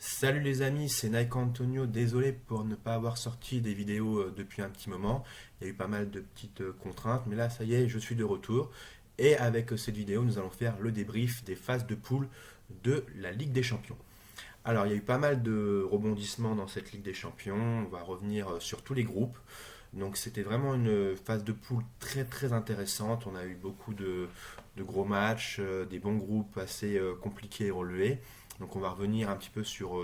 Salut les amis, c'est Nike Antonio. Désolé pour ne pas avoir sorti des vidéos depuis un petit moment. Il y a eu pas mal de petites contraintes, mais là ça y est, je suis de retour. Et avec cette vidéo, nous allons faire le débrief des phases de poule de la Ligue des Champions. Alors, il y a eu pas mal de rebondissements dans cette Ligue des Champions. On va revenir sur tous les groupes. Donc, c'était vraiment une phase de poule très très intéressante. On a eu beaucoup de gros matchs, des bons groupes assez compliqués à relever. Donc, on va revenir un petit peu sur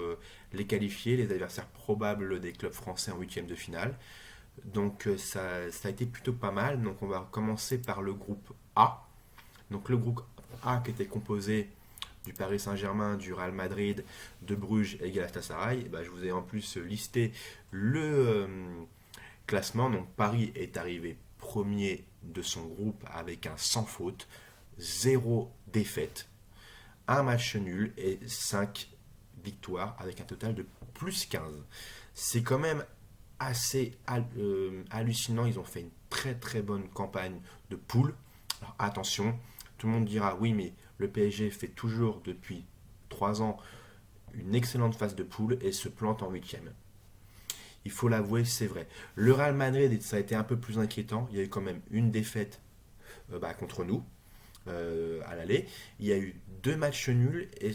les qualifiés, les adversaires probables des clubs français en huitième de finale. Donc, ça a été plutôt pas mal. Donc, on va commencer par le groupe A. Donc, le groupe A qui était composé du Paris Saint-Germain, du Real Madrid, de Bruges et Galatasaray. Bah, je vous ai en plus listé le classement. Donc Paris est arrivé premier de son groupe avec un sans faute, zéro défaite, un match nul et 5 victoires avec un total de plus 15. C'est quand même assez hallucinant. Ils ont fait une très très bonne campagne de poule. Alors attention, tout le monde dira oui, mais le PSG fait toujours depuis 3 ans une excellente phase de poule et se plante en huitième. Il faut l'avouer, c'est vrai. Le Real Madrid, ça a été un peu plus inquiétant. Il y a eu quand même une défaite contre nous à l'aller. Il y a eu 2 matchs nuls et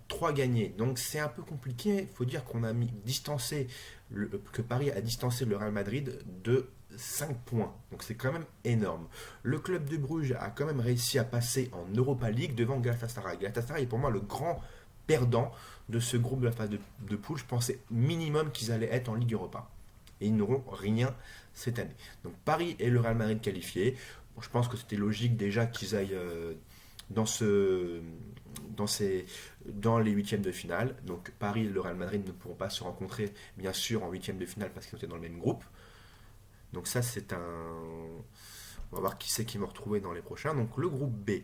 3 gagnés. Donc c'est un peu compliqué. Il faut dire qu'on a distancé que Paris a distancé le Real Madrid de 5 points. Donc c'est quand même énorme. Le club de Bruges a quand même réussi à passer en Europa League devant Galatasaray. Galatasaray est pour moi le grand perdant de ce groupe de la phase de poule. Je pensais minimum qu'ils allaient être en Ligue Europa. Et ils n'auront rien cette année. Donc Paris et le Real Madrid qualifiés. Bon, je pense que c'était logique déjà qu'ils aillent dans, ce, dans les huitièmes de finale. Donc Paris et le Real Madrid ne pourront pas se rencontrer, bien sûr, en huitièmes de finale parce qu'ils étaient dans le même groupe. Donc ça, c'est un... On va voir qui c'est qui va retrouver dans les prochains. Donc le groupe B,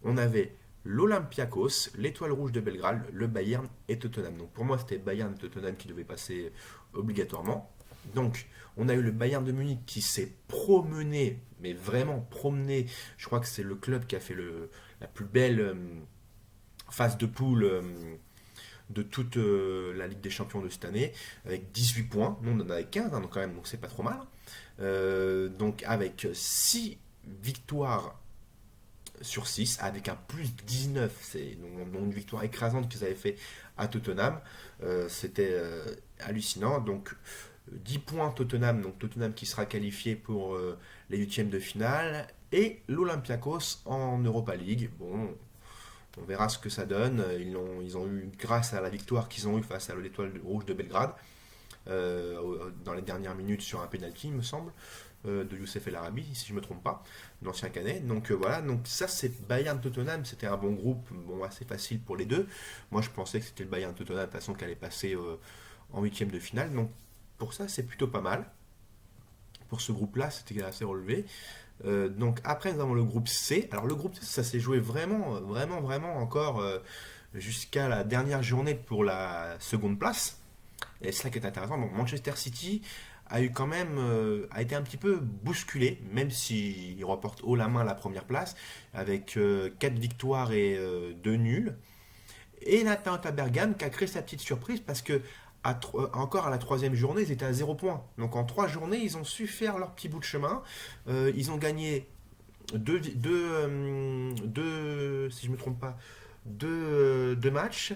on avait l'Olympiakos, l'Étoile Rouge de Belgrade, le Bayern et Tottenham. Donc pour moi, c'était Bayern et Tottenham qui devaient passer obligatoirement. Donc on a eu le Bayern de Munich qui s'est promené, mais vraiment promené. Je crois que c'est le club qui a fait la plus belle phase de poule de toute la Ligue des Champions de cette année, avec 18 points. Nous, on en avait 15, hein, donc quand même, donc c'est pas trop mal. Donc avec 6 victoires sur 6, avec un plus 19, c'est donc une victoire écrasante qu'ils avaient fait à Tottenham. C'était hallucinant. Donc 10 points Tottenham, donc Tottenham qui sera qualifié pour les huitièmes de finale, et l'Olympiakos en Europa League. Bon, on verra ce que ça donne. Ils ont eu, grâce à la victoire qu'ils ont eue face à l'Étoile Rouge de Belgrade, dans les dernières minutes sur un penalty, il me semble, de Youssef El Arabi, si je ne me trompe pas, l'ancien Canet. Donc voilà, donc ça c'est Bayern Tottenham, c'était un bon groupe, bon assez facile pour les deux. Moi je pensais que c'était le Bayern Tottenham de toute façon qui allait passer en huitième de finale. Donc pour ça c'est plutôt pas mal. Pour ce groupe-là, c'était assez relevé. Donc après nous avons le groupe C. Alors le groupe C, ça s'est joué vraiment, vraiment, vraiment encore jusqu'à la dernière journée pour la seconde place. Et c'est ça qui est intéressant. Donc Manchester City a eu quand même a été un petit peu bousculé, même s'il remporte haut la main la première place, avec 4 victoires et 2 nuls. Et Nathan Bergame qui a créé sa petite surprise parce que encore à la troisième journée, ils étaient à 0 points. Donc en 3 journées, ils ont su faire leur petit bout de chemin. Ils ont gagné si je ne me trompe pas, deux matchs,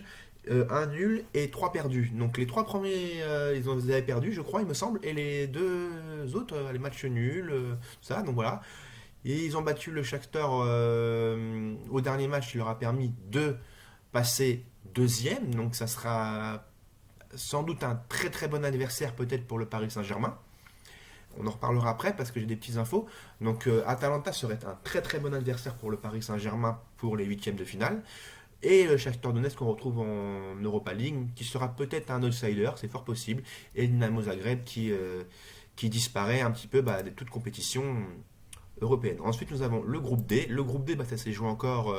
un nul et 3 perdus. Donc les 3 premiers, ils avaient perdu, je crois, il me semble, et les 2 autres, les matchs nuls, ça. Donc voilà. Et ils ont battu le Shakhtar au dernier match, qui leur a permis de passer deuxième. Donc ça sera sans doute un très très bon adversaire peut-être pour le Paris Saint-Germain. On en reparlera après parce que j'ai des petites infos. Donc Atalanta serait un très très bon adversaire pour le Paris Saint-Germain pour les huitièmes de finale. Et le Shakhtar Donetsk qu'on retrouve en Europa League, qui sera peut-être un outsider, c'est fort possible. Et Dynamo Zagreb qui disparaît un petit peu de toute compétition européenne. Ensuite nous avons le groupe D. Le groupe D, ça s'est joué encore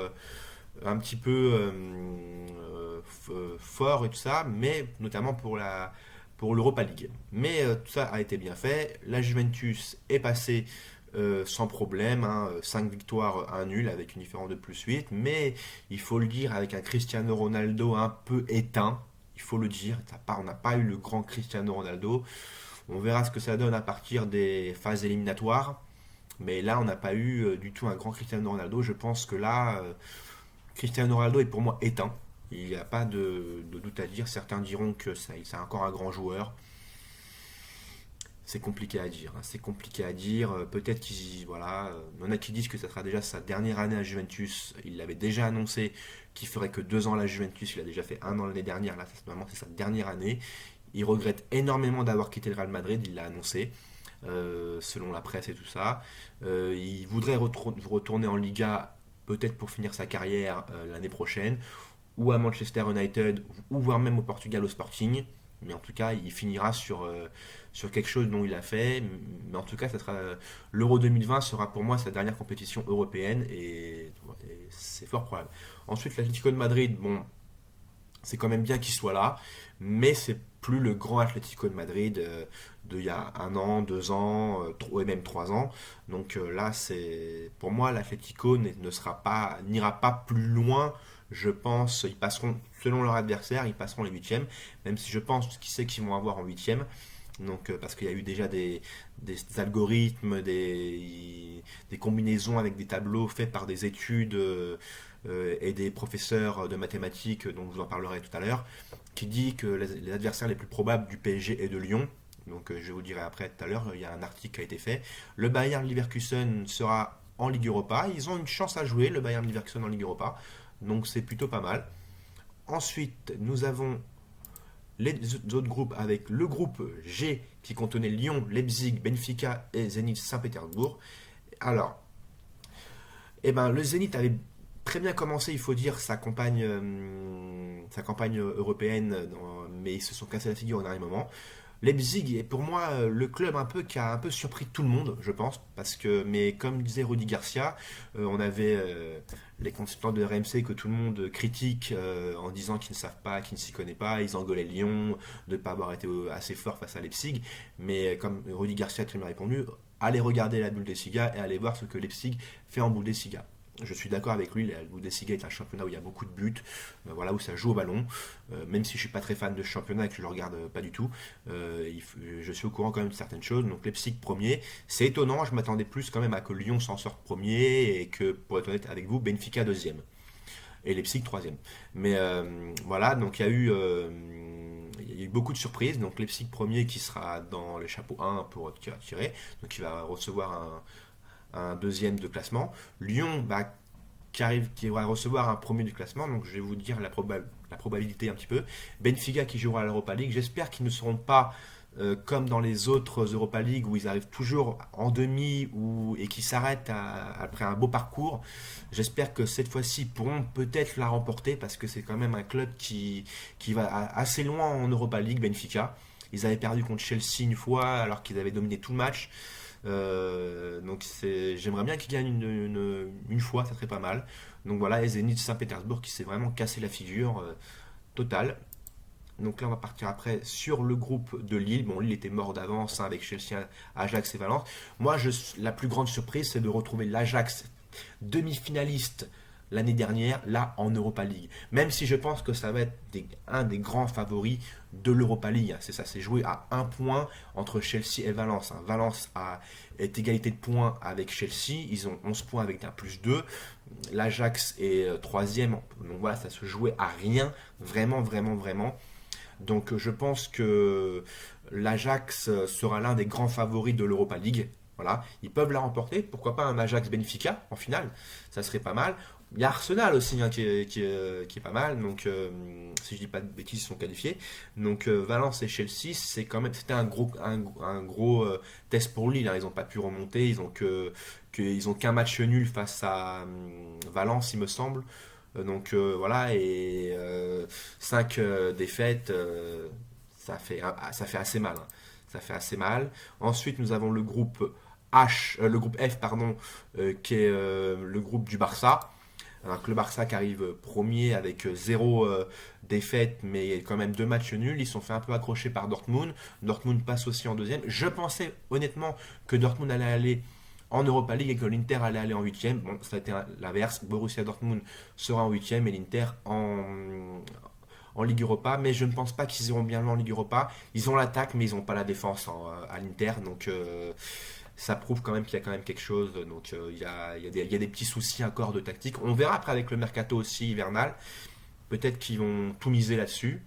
un petit peu fort et tout ça, mais notamment pour l'Europa League. Mais tout ça a été bien fait. La Juventus est passée sans problème, hein, 5 victoires, 1 nul avec une différence de plus 8, mais il faut le dire avec un Cristiano Ronaldo un peu éteint. il faut le dire. On n'a pas eu le grand Cristiano Ronaldo. On verra ce que ça donne à partir des phases éliminatoires. Mais là, on n'a pas eu du tout un grand Cristiano Ronaldo. Je pense que là, Cristiano Ronaldo est pour moi éteint. Il n'y a pas de doute à dire. Certains diront que c'est encore un grand joueur. C'est compliqué à dire. C'est compliqué à dire. Peut-être qu'il voilà. Il y en a qui disent que ça sera déjà sa dernière année à Juventus. Il l'avait déjà annoncé qu'il ferait que 2 ans à la Juventus. Il a déjà fait 1 an l'année dernière. Là, normalement, c'est sa dernière année. Il regrette énormément d'avoir quitté le Real Madrid. Il l'a annoncé, selon la presse et tout ça. Il voudrait retourner en Liga, peut-être pour finir sa carrière l'année prochaine, ou à Manchester United, ou voire même au Portugal au Sporting. Mais en tout cas, il finira sur quelque chose dont il a fait. Mais en tout cas, ça sera l'Euro 2020 sera pour moi sa dernière compétition européenne et c'est fort probable. Ensuite, l'Atlético de Madrid, bon, c'est quand même bien qu'il soit là, mais c'est plus le grand Atlético de Madrid d'il y a 1 an, 2 ans, et même 3 ans. Donc là, c'est pour moi l'Atlético n'ira pas plus loin. Je pense, ils passeront, selon leur adversaire, ils passeront les huitièmes, même si je pense qu'ils savent qu'ils vont avoir en huitième. Donc, parce qu'il y a eu déjà des algorithmes, des combinaisons avec des tableaux faits par des études et des professeurs de mathématiques, dont je vous en parlerai tout à l'heure, qui dit que les adversaires les plus probables du PSG et de Lyon, donc je vous dirai après tout à l'heure, il y a un article qui a été fait. Le Bayern Leverkusen sera en Ligue Europa. Ils ont une chance à jouer, le Bayern Leverkusen en Ligue Europa. Donc c'est plutôt pas mal. Ensuite, nous avons les autres groupes avec le groupe G qui contenait Lyon, Leipzig, Benfica et Zenit Saint-Pétersbourg. Alors, le Zenit avait très bien commencé, il faut dire, sa campagne européenne, mais ils se sont cassés la figure au dernier moment. Leipzig est pour moi le club un peu qui a un peu surpris tout le monde, je pense, mais comme disait Rudy Garcia, on avait les consultants de RMC que tout le monde critique en disant qu'ils ne savent pas, qu'ils ne s'y connaissent pas, ils engueulaient Lyon de ne pas avoir été assez fort face à Leipzig, mais comme Rudy Garcia a très bien répondu, allez regarder la Bundesliga et allez voir ce que Leipzig fait en Bundesliga. Je suis d'accord avec lui, la Bundesliga est un championnat où il y a beaucoup de buts, voilà, où ça joue au ballon. Même si je suis pas très fan de ce championnat et que je le regarde pas du tout, je suis au courant quand même de certaines choses. Donc Leipzig premier, c'est étonnant, je m'attendais plus quand même à que Lyon s'en sorte premier et que, pour être honnête avec vous, Benfica deuxième et Leipzig troisième. Mais voilà, donc il y a eu beaucoup de surprises. Donc Leipzig premier qui sera dans les chapeaux 1 pour tirer, donc il va recevoir un deuxième de classement. Lyon qui va recevoir un premier du classement, donc je vais vous dire la probabilité un petit peu. Benfica qui jouera à l'Europa League, j'espère qu'ils ne seront pas comme dans les autres Europa League où ils arrivent toujours en demi et qui s'arrêtent après un beau parcours. J'espère que cette fois-ci ils pourront peut-être la remporter parce que c'est quand même un club qui va assez loin en Europa League, Benfica. Ils avaient perdu contre Chelsea une fois alors qu'ils avaient dominé tout le match. Donc j'aimerais bien qu'il gagne une fois, ça serait pas mal. Donc voilà, et Zenit Saint-Pétersbourg qui s'est vraiment cassé la figure totale. Donc là on va partir après sur le groupe de Lille. Bon, Lille était mort d'avance avec Chelsea, Ajax et Valence. Moi la plus grande surprise c'est de retrouver l'Ajax demi-finaliste l'année dernière, là en Europa League. Même si je pense que ça va être un des grands favoris de l'Europa League. C'est ça, c'est joué à 1 point entre Chelsea et Valence. Valence est égalité de points avec Chelsea, ils ont 11 points avec un plus 2. L'Ajax est troisième, donc voilà, ça se jouait à rien, vraiment, vraiment, vraiment. Donc je pense que l'Ajax sera l'un des grands favoris de l'Europa League. Voilà, ils peuvent la remporter, pourquoi pas un Ajax Benfica en finale, ça serait pas mal. Il y a Arsenal aussi qui est pas mal, donc si je dis pas de bêtises, ils sont qualifiés. Donc Valence et Chelsea, c'était un gros test pour Lille. Ils n'ont pas pu remonter, ils ont qu'un match nul face à Valence, il me semble. Donc voilà, et 5 défaites, ça fait assez mal. Ça fait assez mal. Ensuite, nous avons le groupe le groupe F, pardon, qui est le groupe du Barça. Alors que le Barça qui arrive premier avec 0 défaite, mais quand même 2 matchs nuls. Ils se sont fait un peu accrocher par Dortmund. Dortmund passe aussi en deuxième. Je pensais honnêtement que Dortmund allait aller en Europa League et que l'Inter allait aller en huitième. Bon, ça a été l'inverse. Borussia Dortmund sera en huitième et l'Inter en en Ligue Europa, mais je ne pense pas qu'ils iront bien loin en Ligue Europa. Ils ont l'attaque, mais ils n'ont pas la défense à l'Inter, donc ça prouve quand même qu'il y a quand même quelque chose. Donc il y a des petits soucis encore de tactique. On verra après avec le mercato aussi hivernal. Peut-être qu'ils vont tout miser là-dessus.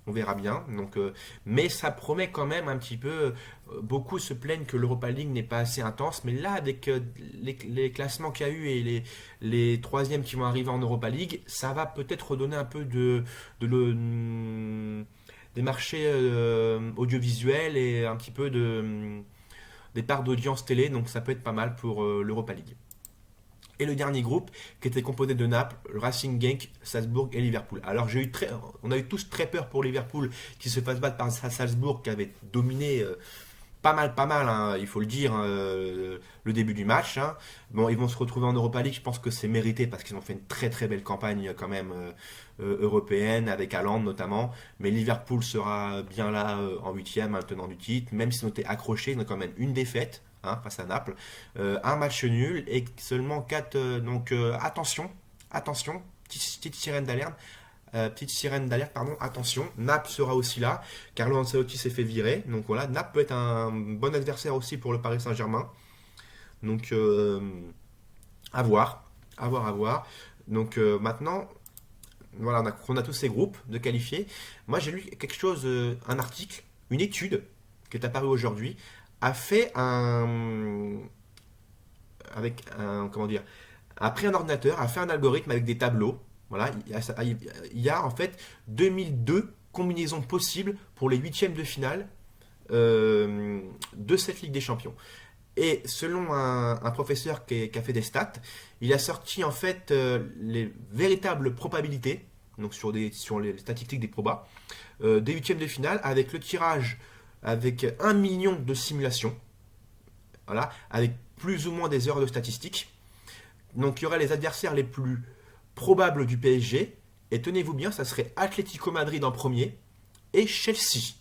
On verra bien. Donc, mais ça promet quand même un petit peu. Beaucoup se plaignent que l'Europa League n'est pas assez intense. Mais là, avec les classements qu'il y a eu et les troisièmes qui vont arriver en Europa League, ça va peut-être redonner un peu des marchés audiovisuels et un petit peu des parts d'audience télé. Donc ça peut être pas mal pour l'Europa League. Et le dernier groupe qui était composé de Naples, Racing Genk, Salzbourg et Liverpool. Alors on a eu tous très peur pour Liverpool qui se fasse battre par Salzbourg qui avait dominé pas mal, hein, il faut le dire, le début du match. Hein. Bon, ils vont se retrouver en Europa League, je pense que c'est mérité parce qu'ils ont fait une très très belle campagne quand même européenne avec Haaland notamment. Mais Liverpool sera bien là en huitième, un tenant du titre, même s'ils ont été accrochés, ils ont quand même une défaite. Hein, face à Naples, un match nul et seulement 4. Donc attention, petite sirène d'alerte. Pardon, attention, Naples sera aussi là. Carlo Ancelotti s'est fait virer, donc voilà, Naples peut être un bon adversaire aussi pour le Paris Saint-Germain. Donc à voir. Donc maintenant, voilà, on a tous ces groupes de qualifiés. Moi j'ai lu quelque chose, un article, une étude qui est apparue aujourd'hui a fait a pris un ordinateur, a fait un algorithme avec des tableaux. Voilà, il y a en fait 2002 combinaisons possibles pour les huitièmes de finale de cette Ligue des Champions. Et selon un professeur qui a fait des stats, il a sorti en fait les véritables probabilités, donc sur les statistiques des probas, des huitièmes de finale avec le tirage avec 1 million de simulations, voilà, avec plus ou moins des heures de statistiques. Donc il y aurait les adversaires les plus probables du PSG, et tenez-vous bien, ça serait Atlético Madrid en premier, et Chelsea.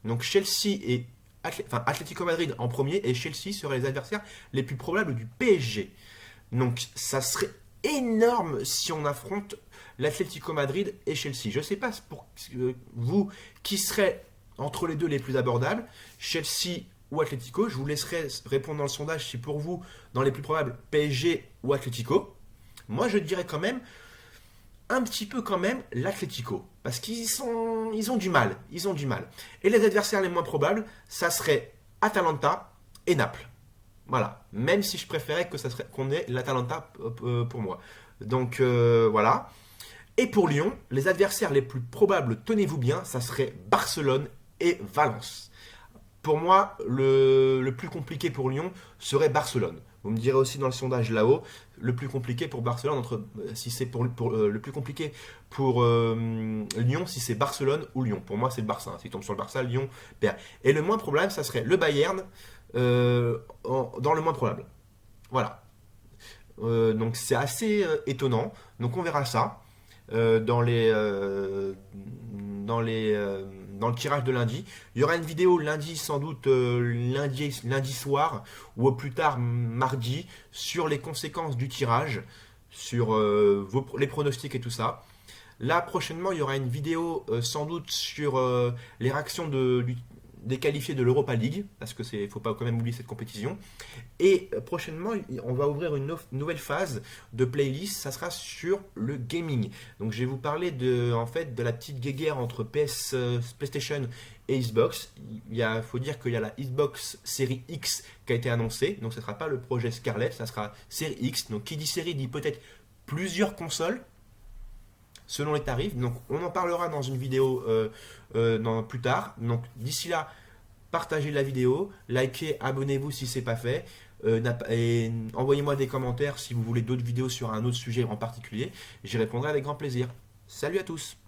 Donc Atlético Madrid en premier, et Chelsea seraient les adversaires les plus probables du PSG. Donc ça serait énorme si on affronte l'Atlético Madrid et Chelsea. Je ne sais pas pour vous qui serait entre les deux les plus abordables, Chelsea ou Atlético. Je vous laisserai répondre dans le sondage si pour vous, dans les plus probables, PSG ou Atlético. Moi, je dirais quand même, un petit peu quand même, l'Atlético. Parce qu'ils ont du mal. Et les adversaires les moins probables, ça serait Atalanta et Naples. Voilà. Même si je préférais qu'on ait l'Atalanta pour moi. Donc, voilà. Et pour Lyon, les adversaires les plus probables, tenez-vous bien, ça serait Barcelone et Valence. Pour moi, le plus compliqué pour Lyon serait Barcelone. Vous me direz aussi dans le sondage là-haut, le plus compliqué pour Barcelone, si c'est le plus compliqué pour Lyon, si c'est Barcelone ou Lyon. Pour moi, c'est le Barça. S'il tombe sur le Barça, Lyon perd. Et le moins probable, ça serait le Bayern dans le moins probable. Voilà. Donc c'est assez étonnant. Donc on verra ça dans le tirage de lundi. Il y aura une vidéo lundi, sans doute lundi soir, ou au plus tard mardi, sur les conséquences du tirage, sur les pronostics et tout ça. Là, prochainement, il y aura une vidéo sans doute sur les réactions des qualifiés de l'Europa League, parce que ne faut pas quand même oublier cette compétition. Et prochainement, on va ouvrir une nouvelle phase de playlist, ça sera sur le gaming. Donc je vais vous parler de la petite guéguerre entre PlayStation et Xbox. Il faut dire qu'il y a la Xbox série X qui a été annoncée, donc ce ne sera pas le projet Scarlett, ça sera série X. Donc qui dit série dit peut-être plusieurs consoles, selon les tarifs. Donc on en parlera dans une vidéo plus tard. Donc d'ici là, partagez la vidéo, likez, abonnez-vous si ce n'est pas fait, et envoyez-moi des commentaires si vous voulez d'autres vidéos sur un autre sujet en particulier. J'y répondrai avec grand plaisir. Salut à tous!